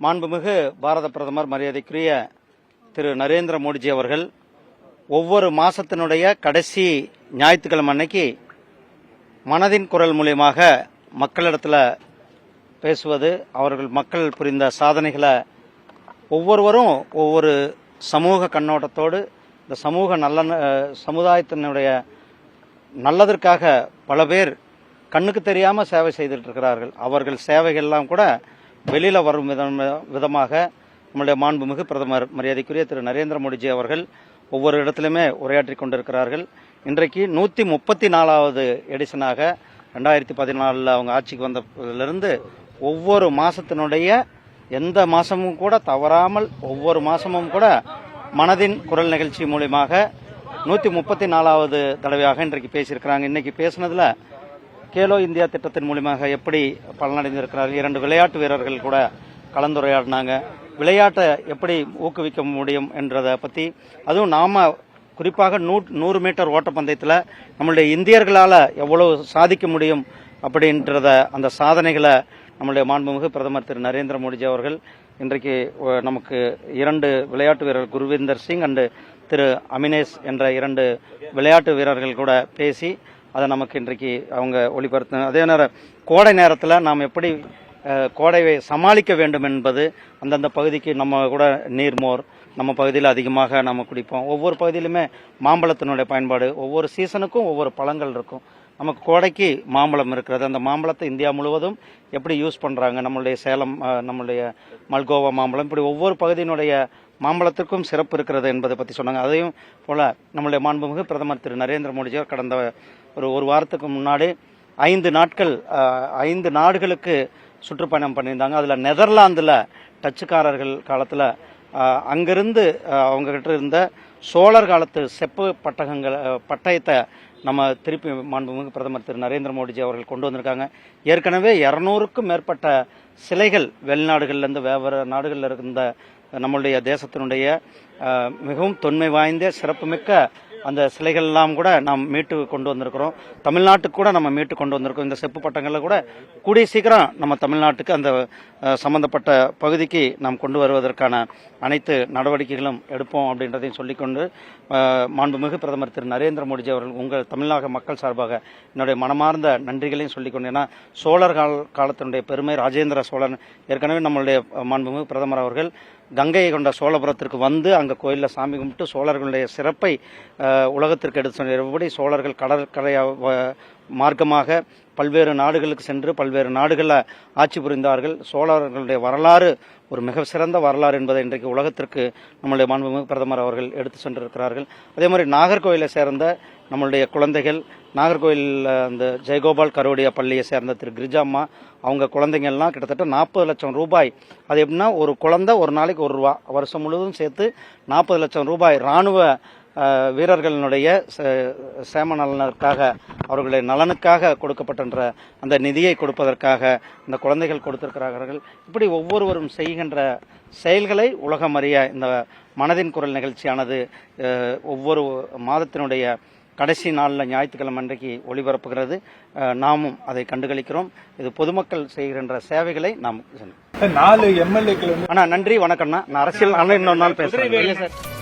மாண்புமிகு பாரத பிரதமர் மரியாதைக்குரிய திரு நரேந்திர மோடிஜி அவர்கள் ஒவ்வொரு மாசத்தினுடைய கடைசி ஞாயிற்றுக்கிழமை அன்னைக்கு மனதின் குரல் மூலியமாக மக்களிடத்தில் பேசுவது, அவர்கள் மக்கள் புரிந்த சாதனைகளை ஒவ்வொருவரும் ஒவ்வொரு சமூக கண்ணோட்டத்தோடு இந்த சமுதாயத்தினுடைய நல்லதற்காக பல பேர் கண்ணுக்கு தெரியாமல் சேவை செய்துட்டு இருக்கிறார்கள். அவர்கள் சேவைகள்லாம் கூட வெளியில் வரும் விதமாக நம்முடைய மாண்புமிகு பிரதமர் மரியாதைக்குரிய திரு நரேந்திர மோடிஜி அவர்கள் ஒவ்வொரு இடத்திலுமே உரையாற்றி கொண்டிருக்கிறார்கள். இன்றைக்கு 134வது எடிஷனாக 2014 அவங்க ஆட்சிக்கு வந்ததிலிருந்து ஒவ்வொரு மாசத்தினுடைய எந்த மாசமும் கூட தவறாமல் ஒவ்வொரு மாசமும் கூட மனதின் குரல் நிகழ்ச்சி மூலியமாக 134வது தடவையாக இன்றைக்கு பேசியிருக்கிறாங்க. இன்னைக்கு பேசினதுல கேலோ இந்தியா திட்டத்தின் மூலமாக எப்படி பலனடைந்திருக்கிறார்கள், 2 விளையாட்டு வீரர்கள் கூட கலந்துரையாடினாங்க. விளையாட்டை எப்படி ஊக்குவிக்க முடியும் என்றதை பற்றி, அதுவும் நாம குறிப்பாக 100 மீட்டர் ஓட்டப்பந்தயத்தில் நம்மளுடைய இந்தியர்களால் எவ்வளவு சாதிக்க முடியும் அப்படின்றத அந்த சாதனைகளை நம்முடைய மாண்புமிகு பிரதமர் திரு நரேந்திர மோடிஜி அவர்கள் இன்றைக்கு நமக்கு 2 விளையாட்டு வீரர்கள் குர்விந்தர் சிங் அண்டு திரு அமினேஷ் என்ற 2 விளையாட்டு வீரர்கள் கூட பேசி அதை நமக்கு இன்றைக்கு அவங்க ஒளிபரப்பு. அதே நேரம் கோடை நேரத்தில் நாம் எப்படி கோடையை சமாளிக்க வேண்டும் என்பது, அந்தந்த பகுதிக்கு நம்ம கூட நீர்மோர் நம்ம பகுதியில் அதிகமாக நம்ம குடிப்போம். ஒவ்வொரு பகுதியிலுமே மாம்பழத்தினுடைய பயன்பாடு, ஒவ்வொரு சீசனுக்கும் ஒவ்வொரு பழங்கள் இருக்கும். நமக்கு கோடைக்கு மாம்பழம் இருக்கிறது. அந்த மாம்பழத்தை இந்தியா முழுவதும் எப்படி யூஸ் பண்ணுறாங்க, நம்மளுடைய சேலம், நம்மளுடைய மல்கோவா மாம்பழம், இப்படி ஒவ்வொரு பகுதியினுடைய மாம்பழத்திற்கும் சிறப்பு இருக்கிறது என்பதை பற்றி சொன்னாங்க. அதையும் போல நம்மளுடைய மாண்புமிகு பிரதமர் திரு நரேந்திர மோடிஜி கடந்த ஒரு வாரத்துக்கு முன்னாடி 5 நாடுகளுக்கு சுற்றுப்பயணம் பண்ணியிருந்தாங்க. அதில் நெதர்லாந்தில் டச்சுக்காரர்கள் காலத்தில் அங்கிருந்து அவங்க கிட்ட இருந்த சோழர் காலத்து செப்பு பட்டயத்தை நம்ம திருப்பி மாண்புமிகு பிரதமர் திரு நரேந்திர மோடிஜி அவர்கள் கொண்டு வந்திருக்காங்க. ஏற்கனவே 200க்கும் மேற்பட்ட சிலைகள் வெளிநாடுகள்லேருந்து வெவ்வேறு நாடுகளில் இருந்த நம்மளுடைய தேசத்தினுடைய மிகவும் தொன்மை வாய்ந்த சிறப்புமிக்க அந்த சிலைகள் எல்லாம் கூட நாம் மீட்டு கொண்டு வந்திருக்கிறோம். தமிழ்நாட்டுக்கு கூட நம்ம மீட்டு கொண்டு வந்திருக்கோம். இந்த செப்பு பட்டங்களை கூட கூடிய சீக்கிரம் நம்ம தமிழ்நாட்டுக்கு அந்த சம்பந்தப்பட்ட பகுதிக்கு நாம் கொண்டு வருவதற்கான அனைத்து நடவடிக்கைகளும் எடுப்போம் அப்படின்றதையும் சொல்லிக்கொண்டு, மாண்புமிகு பிரதமர் திரு நரேந்திர மோடிஜி அவர்கள் உங்கள் தமிழக மக்கள் சார்பாக என்னுடைய மனமார்ந்த நன்றிகளையும் சொல்லிக்கொண்டு, ஏன்னா சோழர் காலத்தினுடைய பெருமை, ராஜேந்திர சோழன் ஏற்கனவே நம்மளுடைய மாண்புமிகு பிரதமர் அவர்கள் கங்கையை கொண்ட சோழபுரத்திற்கு வந்து அங்கே கோயிலில் சாமி கும்பிட்டு சோழர்களுடைய சிறப்பை உலகத்திற்கு எடுத்து சொன்னபடி சோழர்கள் கடற்கரை மார்க்கமாக பல்வேறு நாடுகளுக்கு சென்று பல்வேறு நாடுகளில் ஆட்சி புரிந்தார்கள். சோழர்களுடைய வரலாறு ஒரு மிக சிறந்த வரலாறு என்பதை இன்றைக்கு உலகத்திற்கு நம்மளுடைய மாண்புமிகு பிரதமர் அவர்கள் எடுத்து சென்றிருக்கிறார்கள். அதே மாதிரி நாகர்கோவிலை சேர்ந்த நம்மளுடைய குழந்தைகள், நாகர்கோவில் அந்த ஜெயகோபால் கரோடியா பள்ளியை சேர்ந்த திரு கிரிஜாம்மா, அவங்க குழந்தைங்கள்லாம் கிட்டத்தட்ட 40 லட்சம் ரூபாய், அது எப்படின்னா ஒரு குழந்தை ஒரு நாளைக்கு ₹1, வருஷம் முழுவதும் சேர்த்து 40 லட்சம் ரூபாய் ராணுவ வீரர்களினுடைய சேம நலனுக்காக, அவர்களுடைய நலனுக்காக கொடுக்கப்பட்ட அந்த நிதியை கொடுப்பதற்காக இந்த குழந்தைகள் கொடுத்திருக்கிறார்கள். இப்படி ஒவ்வொருவரும் செய்கின்ற செயல்களை உலகம் அறிய இந்த மனதின் குரல் நிகழ்ச்சியானது ஒவ்வொரு மாதத்தினுடைய கடைசி நாளில் ஞாயிற்றுக்கிழமை அன்றைக்கு ஒளிபரப்புகிறது. நாமும் அதை கண்டுகளிக்கிறோம். இது பொதுமக்கள் செய்கின்ற சேவைகளை நாம் 4 MLAக்கள். நன்றி, வணக்கம்ண்ணா. நான் அரசியல் இன்னொரு நாள் பேசுறேன்.